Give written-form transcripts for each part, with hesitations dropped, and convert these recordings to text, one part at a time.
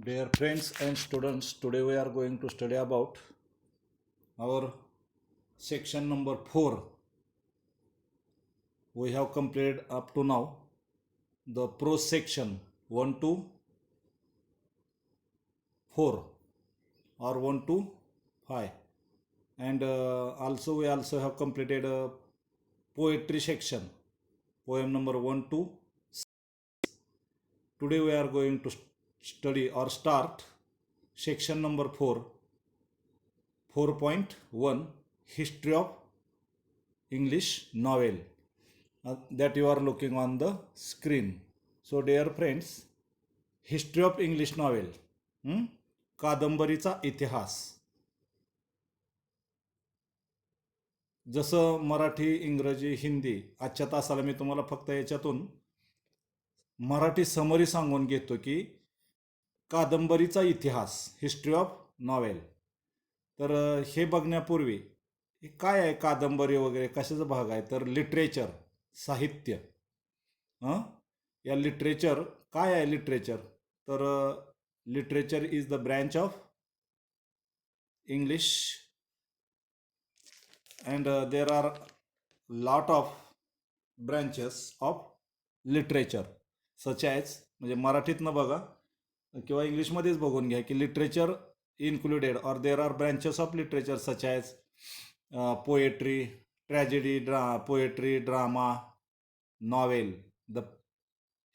Dear friends and students, today we are going to study about our section number 4. We have completed up to now the prose section 1 to 4 or 1 to 5, and also we also have completed a poetry section, poem number 1 to 6. Today we are going to study or start section number 4, 4.1, history of English novel, that you are looking on the screen. So dear friends, history of English novel, कादंबरीचा इतिहास. जसं मराठी, इंग्रजी, हिंदी आजच्या तासाला मी तुम्हाला फक्त याच्यातून Marathi summary सांगून घेतो की कादंबरीचा इतिहास, हिस्ट्री ऑफ नॉवेल. तर हे बघण्यापूर्वी काय आहे कादंबरी वगैरे कशाचा भाग आहे, तर लिटरेचर, साहित्य. या लिटरेचर काय आहे लिटरेचर, तर literature is the branch of English and there are lot of branches of literature such as, म्हणजे मराठीतनं बघा किंवा इंग्लिशमध्येच बघून घ्या की literature included or there are branches of literature such as poetry, tragedy, poetry, drama, novel. The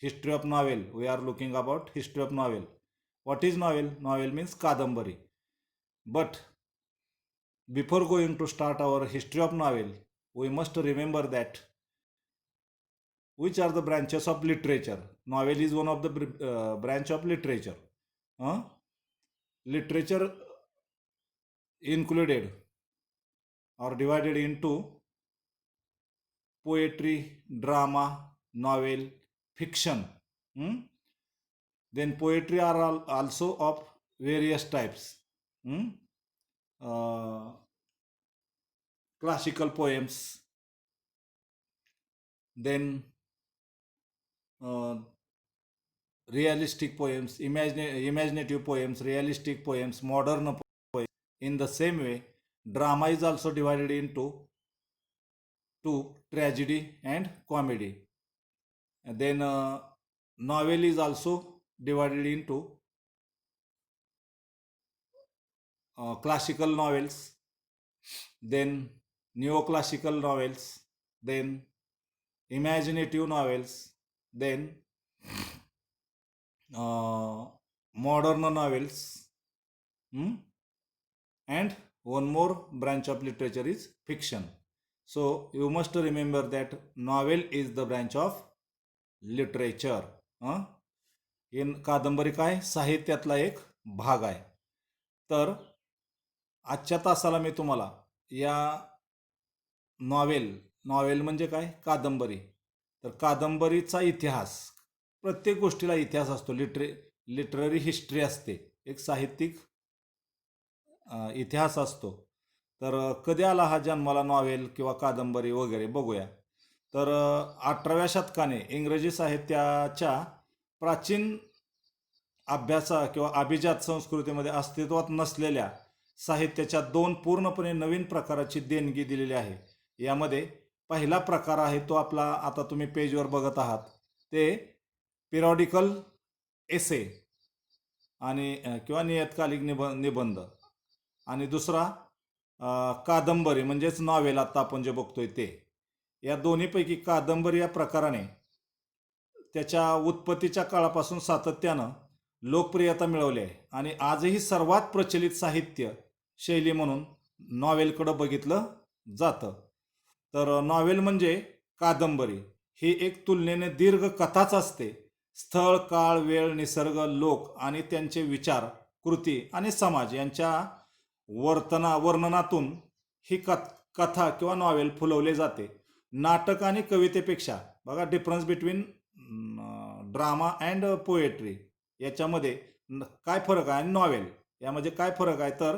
history of novel, we are looking about history of novel. What is novel? Novel means kadambari. But before going to start our history of novel, we must remember that which are the branches of literature. Novel is one of the branch of literature. Literature included or divided into poetry, drama, novel, fiction. Then poetry are also of various types. Classical poems, then realistic poems, imaginative poems, realistic poems, modern poems. In the same way, drama is also divided into two, tragedy and comedy. And then novel is also divided into classical novels, then neoclassical novels, then imaginative novels, then modern novels, and one more branch of literature is fiction. So you must remember that novel is the branch of literature. In कादंबरी काय साहित्यातला एक भाग आहे. तर आजच्या तासाला मी तुम्हाला या नॉवेल म्हणजे काय, कादंबरी. तर कादंबरीचा इतिहास, प्रत्येक गोष्टीला इतिहास असतो. लिटररी हिस्ट्री असते, एक साहित्यिक इतिहास असतो. तर कधी आला हा जन्माला नॉवेल किंवा कादंबरी वगैरे बघूया. तर 18व्या शतकाने इंग्रजी साहित्याच्या प्राचीन अभ्यासा किंवा अभिजात संस्कृतीमध्ये अस्तित्वात नसलेल्या साहित्याच्या दोन पूर्णपणे नवीन प्रकाराची देणगी दिलेली आहे. यामध्ये पहिला प्रकार आहे तो आपला आता तुम्ही पेजवर बघत आहात, ते पिरियॉडिकल एसे आणि किंवा नियतकालिक निबंध, आणि दुसरा कादंबरी म्हणजेच नॉवेल आता आपण जे बघतोय ते. या दोन्हीपैकी कादंबरी या प्रकाराने त्याच्या उत्पत्तीच्या काळापासून सातत्यानं लोकप्रियता मिळवली आहे आणि आजही सर्वात प्रचलित साहित्य शैली म्हणून नॉवेलकडं बघितलं जातं. तर नॉवेल म्हणजे कादंबरी ही एक तुलनेने दीर्घ कथाच असते. स्थळ, काळ, वेळ, निसर्ग, लोक आणि त्यांचे विचार, कृती आणि समाज यांच्या वर्णनातून ही कथा किंवा नॉवेल फुलवले जाते. नाटक आणि कवितेपेक्षा, बघा difference between drama and poetry, याच्यामध्ये काय फरक आहे, नॉवेल यामध्ये काय फरक आहे, तर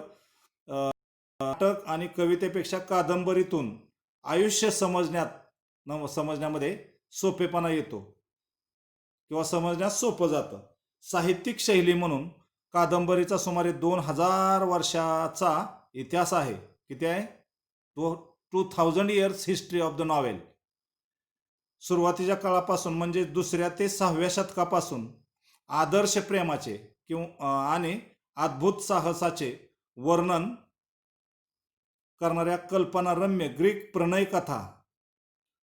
नाटक आणि कवितेपेक्षा कादंबरीतून आयुष्य समजण्यामध्ये सोपेपणा येतो किंवा समजण्यास सोपं जातं. साहित्यिक शैली म्हणून कादंबरीचा सुमारे 2000 वर्षाचा इतिहास आहे. किती आहे? 2000 years history of the novel. सुरुवातीच्या काळापासून म्हणजे 2ऱ्या ते 6व्या शतकापासून आदर्श प्रेमाचे आणि अद्भुत साहसाचे वर्णन करणाऱ्या कल्पनारम्य ग्रीक प्रणय कथा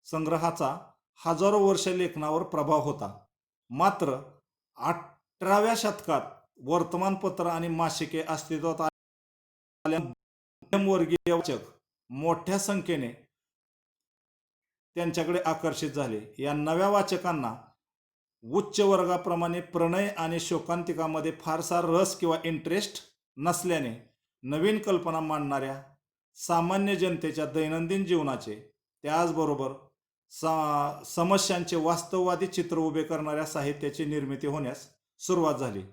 संग्रहाचा हजारो वर्ष लेखनावर प्रभाव होता. मात्र 18व्या शतकात वर्तमानपत्र आणि मासिके अस्तित्वात आल्याने मध्यमवर्गीय वाचक मोठ्या संख्येने त्यांच्याकडे आकर्षित झाले. या नव्या वाचकांना उच्च वर्गाप्रमाणे प्रणय आणि शोकांतिकामध्ये फारसा रस किंवा इंटरेस्ट नसल्याने नवीन कल्पना मांडणाऱ्या सामान्य जनतेच्या दैनंदिन जीवनाचे त्याचबरोबर समस्यांचे वास्तववादी चित्र उभे करणाऱ्या साहित्याची निर्मिती होण्यास सुरुवात झाली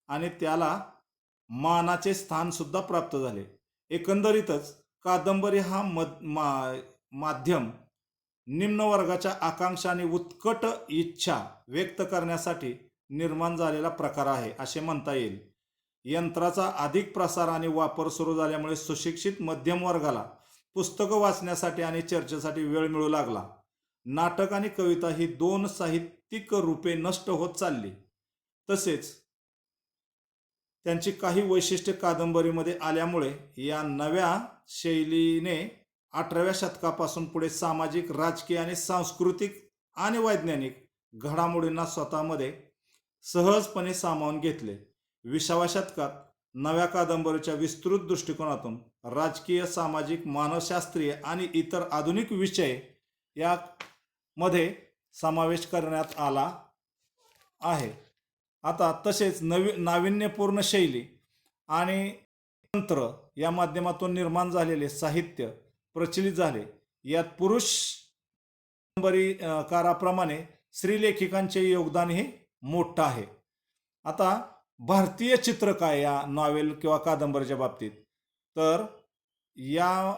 आणि त्याला मानाचे स्थान सुद्धा प्राप्त झाले. एकंदरीतच कादंबरी हा माध्यम निम्न वर्गाच्या आकांक्षा आणि उत्कट इच्छा व्यक्त करण्यासाठी निर्माण झालेला प्रकार आहे असे म्हणता येईल. यंत्राचा अधिक प्रसार आणि वापर सुरू झाल्यामुळे सुशिक्षित मध्यम वर्गाला पुस्तकं वाचण्यासाठी आणि चर्चेसाठी वेळ मिळू लागला. नाटक आणि कविता ही 2 साहित्यिक रूपे नष्ट होत चालली. तसेच त्यांची काही वैशिष्ट्ये कादंबरीमध्ये आल्यामुळे या नव्या शैलीने 18व्या शतकापासून पुढे सामाजिक, राजकीय आणि सांस्कृतिक आणि वैज्ञानिक घडामोडींना स्वतःमध्ये सहजपणे सामावून घेतले. 20व्या शतकात नव्या कादंबरीच्या विस्तृत दृष्टिकोनातून राजकीय, सामाजिक, मानसशास्त्रीय आणि इतर आधुनिक विषय यामध्ये समावेश करण्यात आला आहे. आता तसेच नाविन्यपूर्ण शैली आणि तंत्र या माध्यमातून निर्माण झालेले साहित्य प्रचलित झाले. यात पुरुष कादंबरीकाराप्रमाणे स्त्रीलेखिकांचे योगदान हे मोठं आहे. आता भारतीय चित्र काय या नॉवेल किंवा कादंबरीच्या बाबतीत, तर या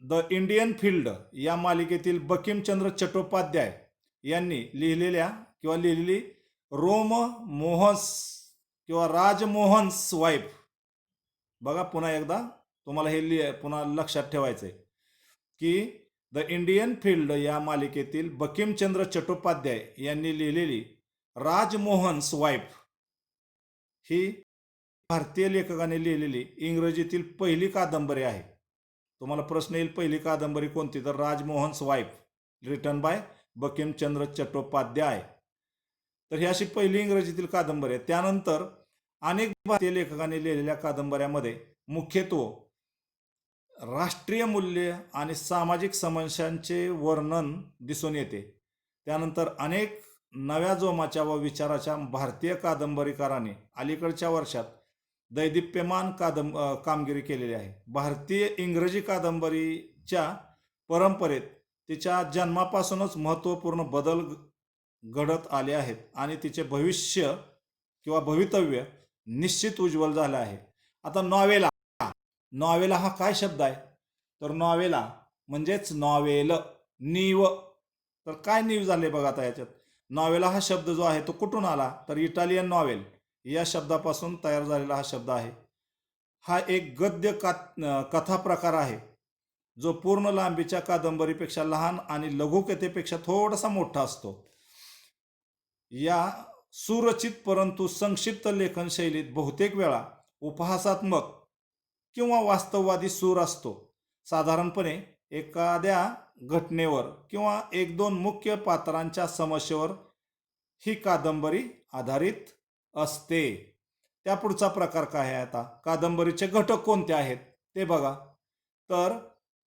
द इंडियन फील्ड या मालिकेतील बंकिमचंद्र चट्टोपाध्याय यांनी लिहिलेली राजमोहन्स वाईफ. बघा, पुन्हा एकदा तुम्हाला हे पुन्हा लक्षात ठेवायचं आहे की द इंडियन फील्ड या मालिकेतील बंकिमचंद्र चट्टोपाध्याय यांनी लिहिलेली राजमोहन्स वाईफ ही भारतीय लेखकाने लिहिलेली इंग्रजीतील पहिली कादंबरी आहे. तुम्हाला प्रश्न येईल, पहिली कादंबरी कोणती, तर Rajmohan's wife written by Bankimchandra Chattopadhyay. तर ही अशी पहिली इंग्रजीतील कादंबरी आहे. त्यानंतर अनेक भारतीय लेखकांनी लिहिलेल्या कादंबऱ्यामध्ये मुख्यत्वे राष्ट्रीय मूल्य आणि सामाजिक समस्यांचे वर्णन दिसून येते. त्यानंतर अनेक नव्या जोमाच्या व विचाराच्या भारतीय कादंबरीकारांनी अलीकडच्या वर्षात दैदिप्यमान कामगिरी केलेली आहे. भारतीय इंग्रजी कादंबरीच्या परंपरेत तिच्या जन्मापासूनच महत्त्वपूर्ण बदल घडत आले आहेत आणि तिचे भविष्य किंवा भवितव्य निश्चित उज्ज्वल झालं आहे. आता नॉवेला हा काय शब्द आहे, तर नॉवेला म्हणजेच नॉवेल, नीव. तर काय नीव झाले बघा आता याच्यात. नॉवेला हा शब्द जो आहे तो कुठून आला, तर इटालियन नॉवेल या शब्दापासून तयार झालेला हा शब्द आहे. हा एक गद्य कथा प्रकार आहे जो पूर्ण लांबीच्या कादंबरीपेक्षा लहान आणि लघुकथेपेक्षा थोडासा मोठा असतो. या सुरचित परंतु संक्षिप्त लेखन शैलीत बहुतेक वेळा उपहासात्मक किंवा वास्तववादी सूर असतो. साधारणपणे एखाद्या घटनेवर किंवा 1-2 मुख्य पात्रांच्या समस्येवर ही कादंबरी आधारित असते. त्या पुढचा प्रकार काय आहे, आता कादंबरीचे घटक कोणते आहेत ते बघा. तर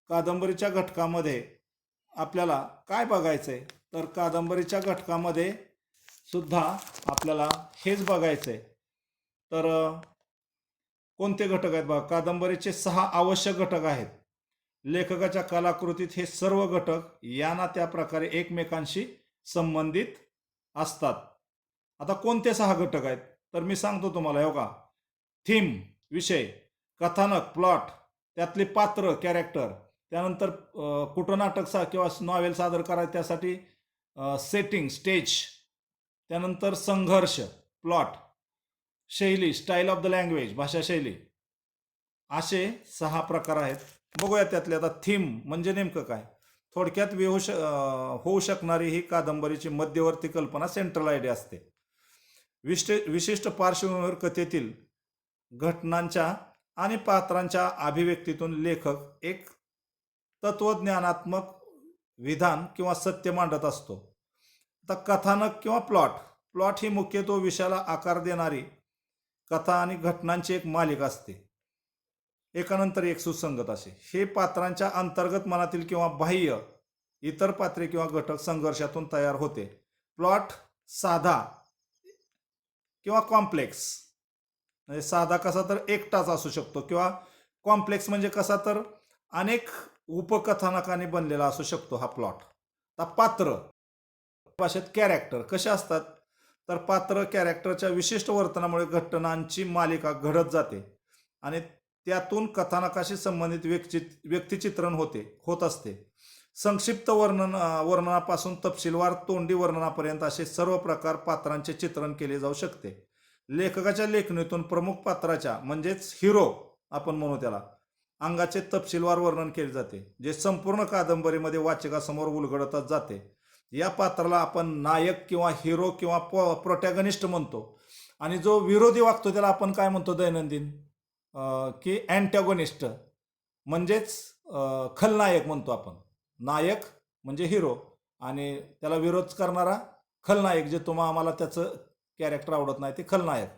कादंबरीच्या घटकामध्ये आपल्याला काय बघायचंय, तर कादंबरीच्या घटकामध्ये सुद्धा आपल्याला हेच बघायचंय. तर कोणते घटक आहेत बघा. कादंबरीचे 6 आवश्यक घटक आहेत. लेखकाच्या कलाकृतीत हे सर्व घटक या ना त्या प्रकारे एकमेकांशी संबंधित असतात. आता कोणते 6 घटक आहेत, तर मी सांगतो तुम्हाला. हो का, थीम, विषय, कथानक, प्लॉट, त्यातले पात्र, कॅरेक्टर, त्यानंतर कुठं नाटक किंवा नॉवेल सादर करायचं त्यासाठी सेटिंग, स्टेज, त्यानंतर संघर्ष, प्लॉट, शैली, स्टाईल ऑफ द लँग्वेज, भाषा शैली, असे 6 प्रकार आहेत. बघूया त्यातले. आता थीम म्हणजे नेमकं काय. थोडक्यात होऊ शकणारी ही कादंबरीची मध्यवर्ती कल्पना सेंट्रल आयडिया असते. विशिष्ट पार्श्वभूमीवर कथेतील घटनांच्या आणि पात्रांच्या अभिव्यक्तीतून लेखक एक तत्वज्ञानात्मक विधान किंवा सत्य मांडत असतो. आता कथानक किंवा प्लॉट. प्लॉट ही मुख्यत्वे विषयाला आकार देणारी कथा आणि घटनांची एक मालिका असते, एकानंतर एक सुसंगत असे. हे पात्रांच्या अंतर्गत मनातील किंवा बाह्य इतर पात्रे किंवा घटक संघर्षातून तयार होते. प्लॉट साधा किंवा कॉम्प्लेक्स, म्हणजे साधा कसा तर एकटाच असू शकतो, किंवा कॉम्प्लेक्स म्हणजे कसा तर अनेक उपकथानकाने बनलेला असू शकतो हा प्लॉट. आता पात्र भाषेत कॅरेक्टर कसे असतात, तर पात्र कॅरेक्टरच्या विशिष्ट वर्तनामुळे घटनांची मालिका घडत जाते आणि त्यातून कथानकाशी संबंधित व्यक्तिचित्रण होत असते. संक्षिप्त वर्णनापासून तपशीलवार तोंडी वर्णनापर्यंत असे सर्व प्रकार पात्रांचे चित्रण केले जाऊ शकते. लेखकाच्या लेखणीतून प्रमुख पात्राच्या म्हणजेच हिरो आपण म्हणू त्याला, अंगाचे तपशीलवार वर्णन केले जाते, जे संपूर्ण कादंबरीमध्ये वाचकासमोर उलगडतच जाते. या पात्राला आपण नायक किंवा हिरो किंवा प्रोटॅगनिस्ट म्हणतो, आणि जो विरोधी वागतो त्याला आपण काय म्हणतो दैनंदिन, की अँटॅगोनिस्ट म्हणजेच खलनायक म्हणतो आपण. नायक म्हणजे हिरो आणि त्याला विरोध करणारा खलनायक, जे आम्हाला त्याचं कॅरेक्टर आवडत नाही ते खलनायक.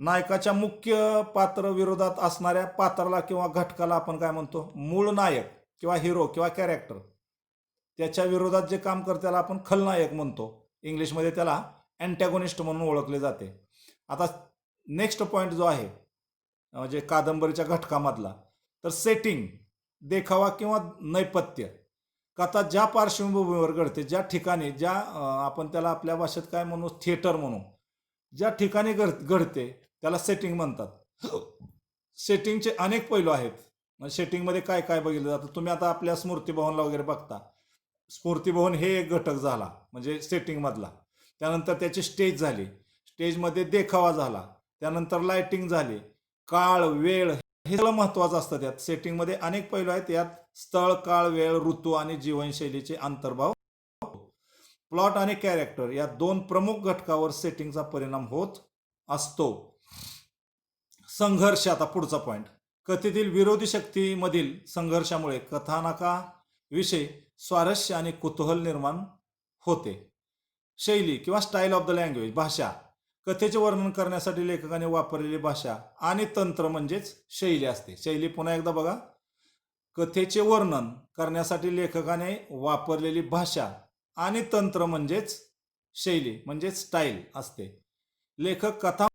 नायकाच्या मुख्य पात्र विरोधात असणाऱ्या पात्राला किंवा घटकाला आपण काय म्हणतो, मूळ नायक किंवा हिरो किंवा कॅरेक्टर. त्याच्या विरोधात जे काम करते त्याला आपण खलनायक म्हणतो. इंग्लिशमध्ये त्याला अँटॅगोनिस्ट म्हणून ओळखले जाते. आता नेक्स्ट पॉईंट जो आहे म्हणजे कादंबरीच्या घटकामधला, तर सेटिंग, देखावा किंवा नैपथ्य. कथा ज्या पार्श्वभूमीवर घडते, ज्या ठिकाणी, ज्या आपण त्याला आपल्या भाषेत काय म्हणू, थिएटर म्हणू, ज्या ठिकाणी घडते त्याला सेटिंग म्हणतात. सेटिंगचे अनेक पैलू आहेत. म्हणजे सेटिंगमध्ये काय काय बघितलं जातं, तुम्ही आता आपल्या स्मृतिभवनला वगैरे बघता. स्मृतिभवन हे एक घटक झाला म्हणजे सेटिंगमधला. त्यानंतर त्याची स्टेज झाली, स्टेजमध्ये देखावा झाला, त्यानंतर लाइटिंग झाली, काळ, वेळ, हे सगळं महत्त्वाचं असतं. त्यात सेटिंगमध्ये अनेक पैलू आहेत. यात स्थळ, काळ, वेळ, ऋतू आणि जीवनशैलीचे अंतर्भाव. प्लॉट आणि कॅरेक्टर या 2 प्रमुख घटकावर सेटिंगचा परिणाम होत असतो. संघर्ष, आता पुढचा पॉईंट. कथेतील विरोधी शक्तीमधील संघर्षामुळे कथानकाविषयी स्वारस्य आणि कुतूहल निर्माण होते. शैली किंवा स्टाईल ऑफ द लँग्वेज, भाषा. कथेचे वर्णन करण्यासाठी लेखकाने वापरलेली भाषा आणि तंत्र म्हणजेच शैली असते. शैली पुन्हा एकदा बघा. कथेचे वर्णन करण्यासाठी लेखकाने वापरलेली भाषा आणि तंत्र म्हणजेच शैली म्हणजेच स्टाईल असते. लेखक कथा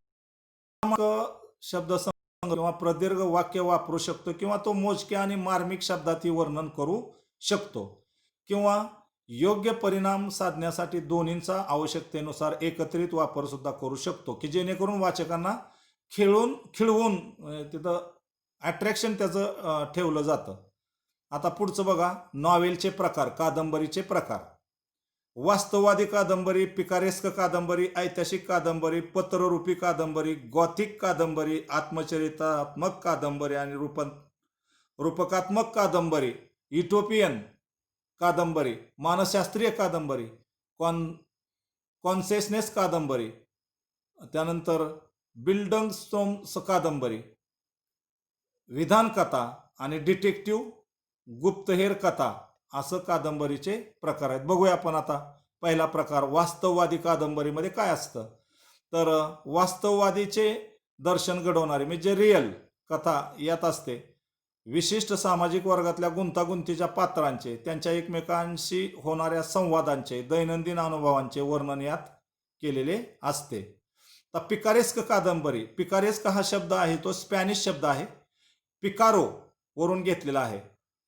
शब्दसंग्रह किंवा प्रदीर्घ वाक्य वापरू शकतो, किंवा तो मोजक्या आणि मार्मिक शब्दातही वर्णन करू शकतो, किंवा योग्य परिणाम साधण्यासाठी दोन्हींचा आवश्यकतेनुसार एकत्रित वापर सुद्धा करू शकतो, की जेणेकरून वाचकांना खिळवून तिथं अट्रॅक्शन त्याचं ठेवलं जातं. आता पुढचं बघा, नॉवेलचे प्रकार, कादंबरीचे प्रकार. वास्तववादी कादंबरी, पिकारेस्क कादंबरी, ऐतिहासिक कादंबरी, पत्ररूपी कादंबरी, गॉथिक कादंबरी, आत्मचरित्रात्मक कादंबरी आणि रूपकात्मक कादंबरी, युटोपियन कादंबरी, मानसशास्त्रीय कादंबरी, कॉन्सेसनेस कादंबरी, त्यानंतर बिल्डंगस्टोम्स कादंबरी, विधान कथा आणि डिटेक्टिव्ह गुप्तहेर कथा, असं कादंबरीचे प्रकार आहेत. बघूया आपण आता पहिला प्रकार, वास्तववादी कादंबरीमध्ये काय असतं. तर वास्तववादीचे दर्शन घडवणारे म्हणजे रिअल कथा यात असते. विशिष्ट सामाजिक वर्गातल्या गुंतागुंतीच्या पात्रांचे, त्यांच्या एकमेकांशी होणाऱ्या संवादांचे, दैनंदिन अनुभवांचे वर्णन यात केलेले असते. तर पिकारेस्क कादंबरी, पिकारेस्क हा शब्द आहे तो स्पॅनिश शब्द आहे, पिकारो वरून घेतलेला आहे.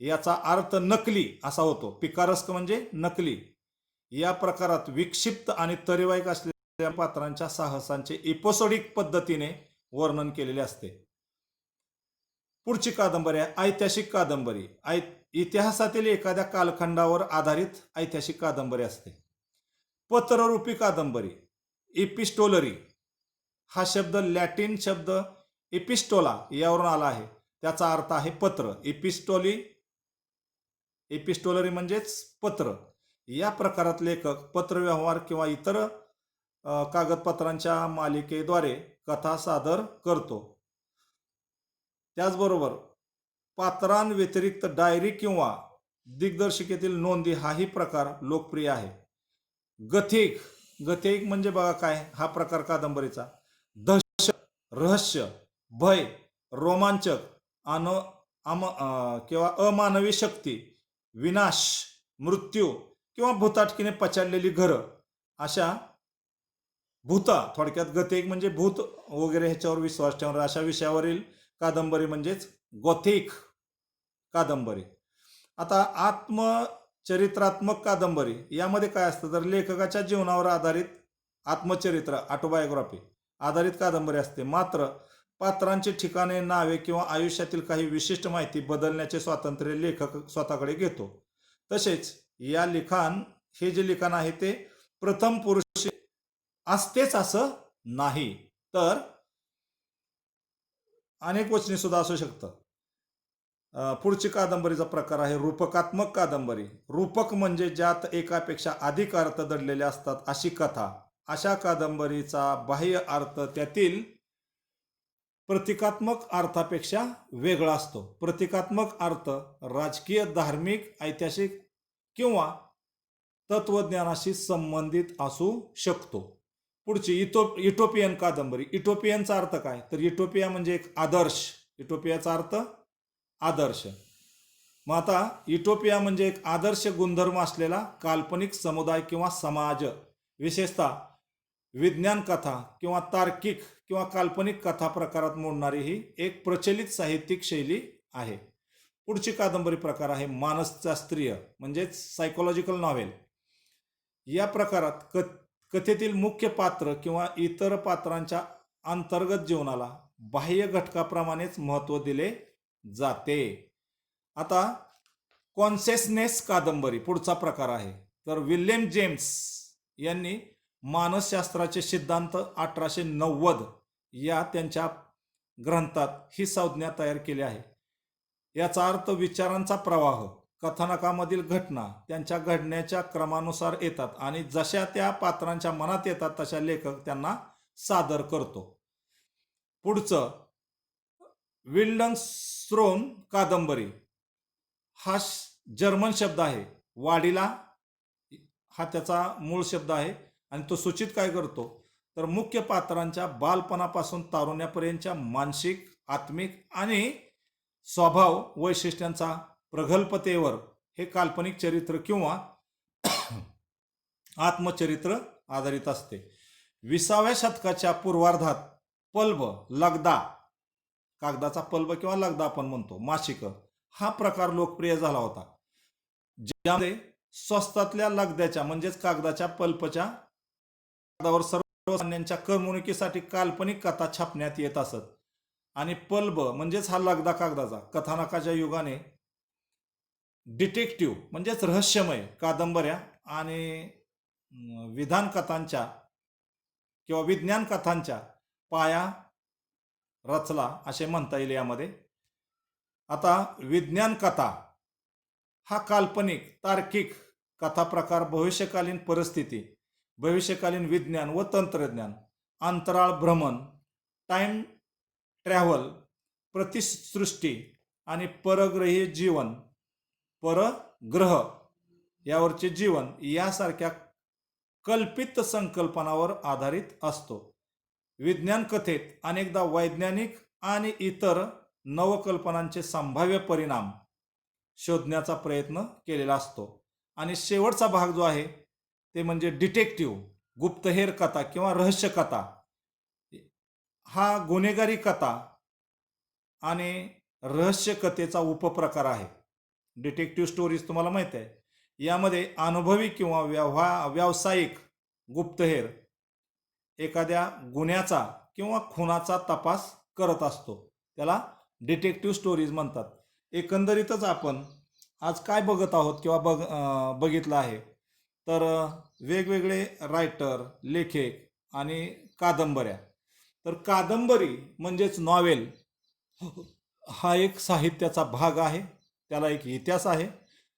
याचा अर्थ नकली असा होतो. पिकारेस्क म्हणजे नकली. या प्रकारात विक्षिप्त आणि तरेवाईक असलेल्या पात्रांच्या साहसांचे एपिसोडिक पद्धतीने वर्णन केलेले असते. पुढची कादंबरी आहे ऐतिहासिक कादंबरी. इतिहासातील एखाद्या कालखंडावर आधारित ऐतिहासिक कादंबरी असते. पत्ररूपी कादंबरी, एपिस्टोलरी, हा शब्द लॅटिन शब्द एपिस्टोला यावरून आला आहे. त्याचा अर्थ आहे पत्र. एपिस्टोलरी म्हणजेच पत्र. या प्रकारात लेखक पत्रव्यवहार किंवा इतर कागदपत्रांच्या मालिकेद्वारे कथा सादर करतो. त्याचबरोबर पात्रांव्यतिरिक्त डायरी किंवा दिग्दर्शिकेतील नोंदी हाही प्रकार लोकप्रिय आहे. गथिक गथिक म्हणजे बघा काय हा प्रकार कादंबरीचा. दहशत, रहस्य, भय, रोमांचक, किंवा अमानवी शक्ती, विनाश, मृत्यू किंवा भूताटकीने पछाडलेली घरं अशा थोडक्यात गथिक म्हणजे भूत वगैरे ह्याच्यावर विश्वास ठेवणार अशा विषयावरील कादंबरी म्हणजेच गॉथिक कादंबरी. आता आत्मचरित्रात्मक कादंबरी यामध्ये काय असतं तर लेखकाच्या जीवनावर आधारित आत्मचरित्र ऑटोबायोग्राफी आधारित कादंबरी असते. मात्र पात्रांची ठिकाणे, नावे किंवा आयुष्यातील काही विशिष्ट माहिती बदलण्याचे स्वातंत्र्य लेखक स्वतःकडे घेतो. तसेच हे जे लिखाण आहे ते प्रथम पुरुष असतेच असं नाही, तर अनेक वचनी सुद्धा असू शकतं. पुढची कादंबरीचा प्रकार आहे रूपकात्मक कादंबरी. रूपक म्हणजे ज्यात एकापेक्षा अधिक अर्थ दडलेले असतात अशी कथा. अशा कादंबरीचा बाह्य अर्थ त्यातील प्रतिकात्मक अर्थापेक्षा वेगळा असतो. प्रतिकात्मक अर्थ राजकीय, धार्मिक, ऐतिहासिक किंवा तत्वज्ञानाशी संबंधित असू शकतो. पुढची युटोपियन कादंबरी. युटोपियनचा अर्थ काय तर युटोपिया म्हणजे एक आदर्श. युटोपियाचा अर्थ आदर्श. मग आता युटोपिया म्हणजे एक आदर्श गुणधर्म असलेला काल्पनिक समुदाय किंवा समाज, विशेषतः विज्ञान कथा किंवा तार्किक किंवा काल्पनिक कथा प्रकारात मोडणारी ही एक प्रचलित साहित्यिक शैली आहे. पुढची कादंबरी प्रकार आहे मानसशास्त्रीय म्हणजेच सायकोलॉजिकल नॉव्हेल. या प्रकारात कथेतील मुख्य पात्र किंवा इतर पात्रांच्या अंतर्गत जीवनाला बाह्य घटकाप्रमाणेच महत्त्व दिले जाते. आता कॉन्सेसनेस कादंबरी पुढचा प्रकार आहे. तर विल्यम जेम्स यांनी मानसशास्त्राचे सिद्धांत 1890 या त्यांच्या ग्रंथात ही संज्ञा तयार केली आहे. याचा अर्थ विचारांचा प्रवाह. कथानकामधील घटना त्यांच्या घडण्याच्या क्रमानुसार येतात आणि जशा त्या पात्रांच्या मनात येतात तशा लेखक त्यांना सादर करतो. पुढचं विल्डंगस्ट्रोम कादंबरी. हा जर्मन शब्द आहे. वाडीला हा त्याचा मूळ शब्द आहे आणि तो सूचित काय करतो तर मुख्य पात्रांच्या बालपणापासून तारुण्यापर्यंतच्या मानसिक, आत्मिक आणि स्वभाव वैशिष्ट्यांचा प्रगल्भतेवर हे काल्पनिक चरित्र किंवा आत्मचरित्र आधारित असते. 20व्या शतकाच्या पूर्वार्धात पल्ब, लगदा, कागदाचा पल्ब किंवा लगदा आपण म्हणतो, मासिक, हा प्रकार लोकप्रिय झाला होता. ज्यामध्ये स्वस्तातल्या लगद्याच्या म्हणजेच कागदाच्या पल्पच्या कागदावर सर्वसामान्यांच्या करमणुकीसाठी काल्पनिक कथा छापण्यात येत असत. आणि पल्ब म्हणजेच हा लगदा कागदाचा कथानकाच्या युगाने डिटेक्टिव्ह म्हणजेच रहस्यमय कादंबऱ्या आणि विधान कथांच्या किंवा विज्ञान कथांच्या पाया रचला असे म्हणता येईल यामध्ये. आता विज्ञान कथा हा काल्पनिक, तार्किक कथा प्रकार भविष्यकालीन परिस्थिती, भविष्यकालीन विज्ञान व तंत्रज्ञान, अंतराळ भ्रमण, टाइम ट्रॅव्हल, प्रतिसृष्टी आणि परग्रही जीवन, परग्रह यावरचे जीवन यासारख्या कल्पित संकल्पनावर आधारित असतो. विज्ञान कथेत अनेकदा वैज्ञानिक आणि इतर नवकल्पनांचे संभाव्य परिणाम शोधण्याचा प्रयत्न केलेला असतो. आणि शेवटचा भाग जो आहे ते म्हणजे डिटेक्टिव्ह, गुप्तहेर कथा किंवा रहस्य कथा. हा गुन्हेगारी कथा आणि रहस्य कथेचा उपप्रकार आहे. डिटेक्टिव्ह स्टोरीज तुम्हाला माहिती आहे. यामध्ये अनुभवी किंवा व्यावसायिक गुप्तहेर एखाद्या गुन्ह्याचा किंवा खुनाचा तपास करत असतो. त्याला डिटेक्टिव्ह स्टोरीज म्हणतात. एकंदरीतच आपण आज काय बघत आहोत किंवा बघितलं आहे तर वेगवेगळे रायटर, लेखक आणि कादंबऱ्या. तर कादंबरी म्हणजेच नॉवेल हा एक साहित्याचा भाग आहे. त्याला एक इतिहास आहे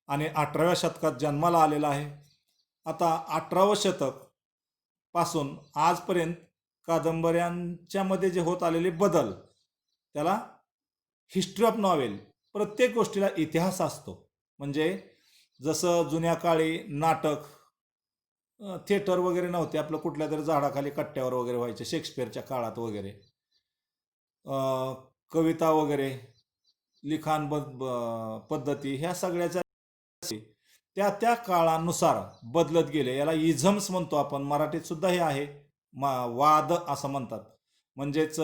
आणि 18व्या शतकात जन्माला आलेला आहे. आता 18वं शतक पासून आजपर्यंत कादंबऱ्यांच्या मध्ये जे होत आलेले बदल, त्याला हिस्ट्री ऑफ नॉवेल. प्रत्येक गोष्टीला इतिहास असतो. म्हणजे जसं जुन्या काळी नाटक, थिएटर वगैरे नव्हते, आपलं कुठल्या तरी झाडाखाली कट्ट्यावर वगैरे व्हायचे शेक्सपियरच्या काळात वगैरे. कविता वगैरे, लिखाण पद्धती ह्या सगळ्याच्या त्या त्या काळानुसार बदलत गेले. याला इझम्स म्हणतो आपण. मराठीत सुद्धा हे आहे, वाद असं म्हणतात. म्हणजेच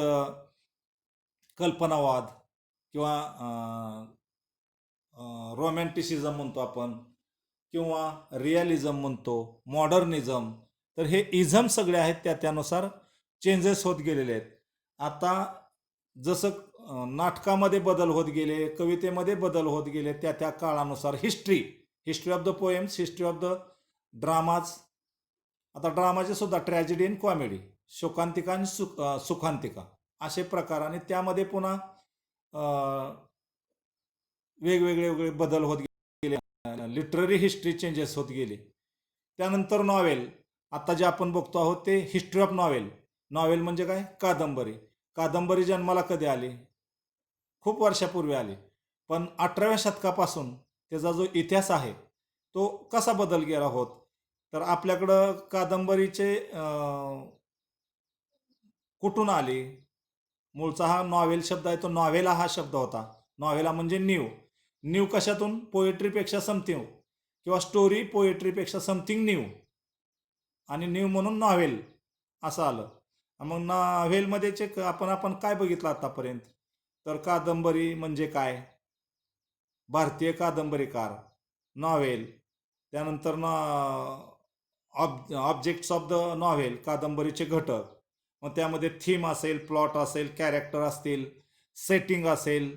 कल्पनावाद किंवा रोमॅन्टिसिझम म्हणतो आपण, किंवा रिअलिझम म्हणतो, मॉडर्निझम. तर हे इझम सगळे आहेत, त्यानुसार चेंजेस होत गेलेले आहेत. आता जसं नाटकामध्ये बदल होत गेले, कवितेमध्ये बदल होत गेले, त्या त्या काळानुसार history of the poems, history of the dramas. आता ड्रामाचे सुद्धा ट्रॅजेडी आणि कॉमेडी, शोकांतिका आणि सुखांतिका असे प्रकार. आणि त्यामध्ये पुन्हा वेगवेगळे बदल होत गेले. लिटररी हिस्ट्री चेंजेस होत गेली. त्यानंतर नॉवेल, आता जे आपण बघतो आहोत ते हिस्ट्री ऑफ नॉवेल. नॉवेल म्हणजे काय? कादंबरी. कादंबरी जन्माला कधी आली? खूप वर्षापूर्वी आली. पण 18व्या शतकापासून त्याचा जो इतिहास आहे तो कसा बदल गेला होत, तर आपल्याकडं कादंबरीचे कुठून आली? मूळचा हा नॉवेल शब्द आहे, तो नॉव्हेला हा शब्द होता. नॉव्हेला म्हणजे न्यू कशातून? पोएट्रीपेक्षा समथिंग, किंवा स्टोरी पोएट्रीपेक्षा समथिंग न्यू, आणि न्यू म्हणून नॉव्हेल असं आलं. मग नॉव्हेलमध्ये आपण काय बघितलं आतापर्यंत? तर कादंबरी म्हणजे काय? भारतीय कादंबरीकार, नॉव्हेल, त्यानंतर ऑब्जेक्ट्स ऑफ द नॉव्हेल, कादंबरीचे घटक. मग त्यामध्ये थीम असेल, प्लॉट असेल, कॅरेक्टर असतील, सेटिंग असेल,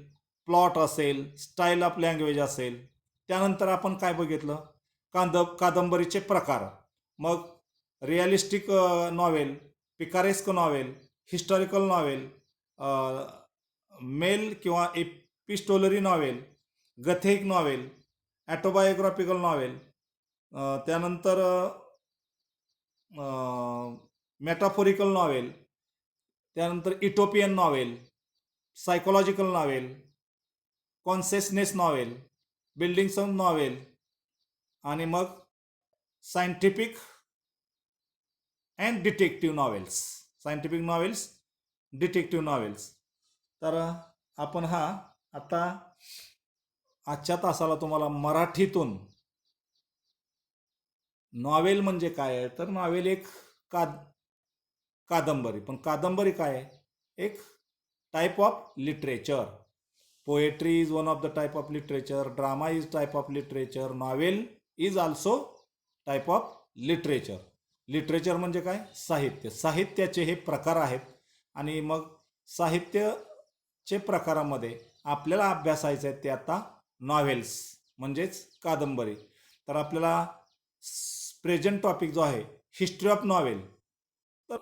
प्लॉट असेल, स्टाईल ऑफ लँग्वेज असेल. त्यानंतर आपण काय बघितलं? कादंबरीचे प्रकार. मग realistic novel, picaresque novel, historical novel, mail किंवा epistolary novel, gothic novel, autobiographical novel, त्यानंतर मेटाफोरिकल नॉवेल, त्यानंतर utopian novel, psychological novel, consciousness novel, buildings of novel, आणि मग scientific and detective novels. Scientific novels, detective novels. तर आपण हा आता आजच्या तासाला तुम्हाला मराठीतून नॉवेल म्हणजे काय आहे, तर नॉवेल एक कादंबरी. पण कादंबरी काय आहे? एक type of literature. Poetry is one of the type of literature, drama is type of literature, novel is also type of literature. Literature म्हणजे काय? साहित्य. साहित्याचे हे प्रकार आहेत. आणि मग साहित्याचे प्रकारामध्ये आपल्याला अभ्यासायचं आहे ते आता नॉव्हेल्स म्हणजेच कादंबरी. तर आपल्याला प्रेझेंट टॉपिक जो आहे हिस्ट्री ऑफ नॉवेल, तर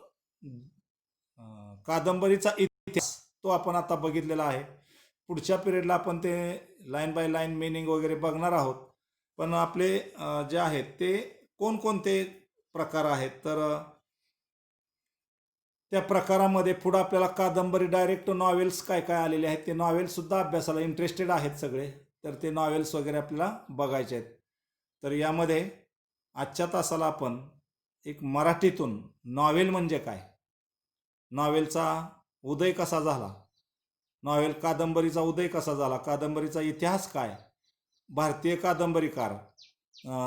कादंबरीचा इतिहास तो आपण आता बघितलेला आहे. पुढच्या पिरियडला आपण ते लाईन बाय लाईन मिनिंग वगैरे बघणार आहोत. पण आपले जे आहेत ते कोणकोणते प्रकार आहेत, तर त्या प्रकारामध्ये पुढं आपल्याला कादंबरी डायरेक्ट नॉवेल्स काय काय आलेले आहेत ते नॉवेल्ससुद्धा अभ्यासाला इंटरेस्टेड आहेत सगळे. तर ते नॉवेल्स वगैरे आपल्याला बघायचे आहेत. तर यामध्ये आजच्या तासाला आपण एक मराठीतून नॉवेल म्हणजे काय, नॉवेलचा उदय कसा झाला, नॉवेल कादंबरीचा उदय कसा झाला, कादंबरीचा इतिहास काय, भारतीय कादंबरीकार,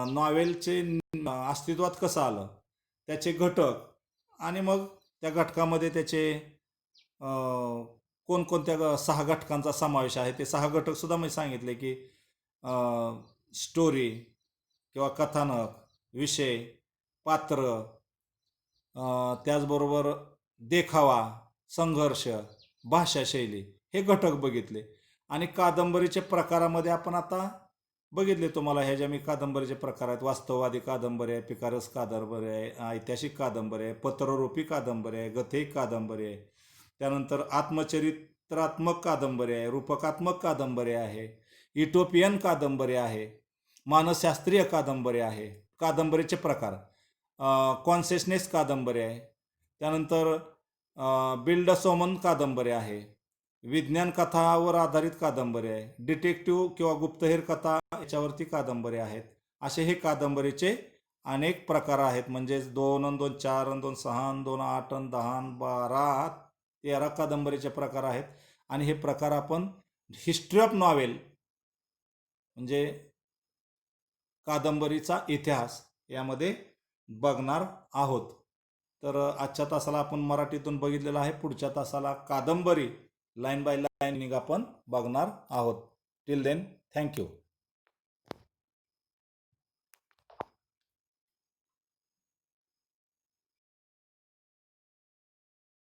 नॉवेलचे अस्तित्वात कसं आलं, त्याचे घटक, आणि मग त्या घटकामध्ये त्याचे कोणकोणत्या 6 घटकांचा समावेश आहे. ते 6 घटकसुद्धा मी सांगितले की स्टोरी किंवा कथानक, विषय, पात्र, त्याचबरोबर देखावा, संघर्ष, भाषाशैली, हे घटक बघितले. आणि कादंबरीचे प्रकारामध्ये आपण आता बघितले तुम्हाला. ह्या ज्या मी कादंबरीचे प्रकार आहेत, वास्तववादी कादंबरी आहे, पिकारस कादंबरी आहे, ऐतिहासिक कादंबरी आहे, पत्ररूपी कादंबरी आहे, गथिक कादंबरी आहे, त्यानंतर आत्मचरित्रात्मक कादंबरी आहे, रूपकात्मक कादंबरी आहे, इटोपियन कादंबरी आहे, मानसशास्त्रीय कादंबरी आहे. कादंबरीचे प्रकार कॉन्सेशनेस कादंबरी आहे, त्यानंतर बिल्ड सोमन कादंबरी आहे, विज्ञान कथावर आधारित कादंबरी आहे, डिटेक्टिव्ह किंवा गुप्तहेर कथा याच्यावरती कादंबरी आहेत. असे हे कादंबरीचे अनेक प्रकार आहेत. म्हणजेच 2 अन् 2 4 अन् 2 6 अन् 2 8 अन् 10 अन् 12 13 कादंबरीचे प्रकार आहेत. आणि हे प्रकार आपण हिस्ट्री ऑफ नॉवेल म्हणजे कादंबरीचा इतिहास यामध्ये बघणार आहोत. तर आजच्या तासाला आपण मराठीतून बघितलेलं आहे. पुढच्या तासाला कादंबरी लाईन बाय लाईन आपण बघणार आहोत. Till then thank you.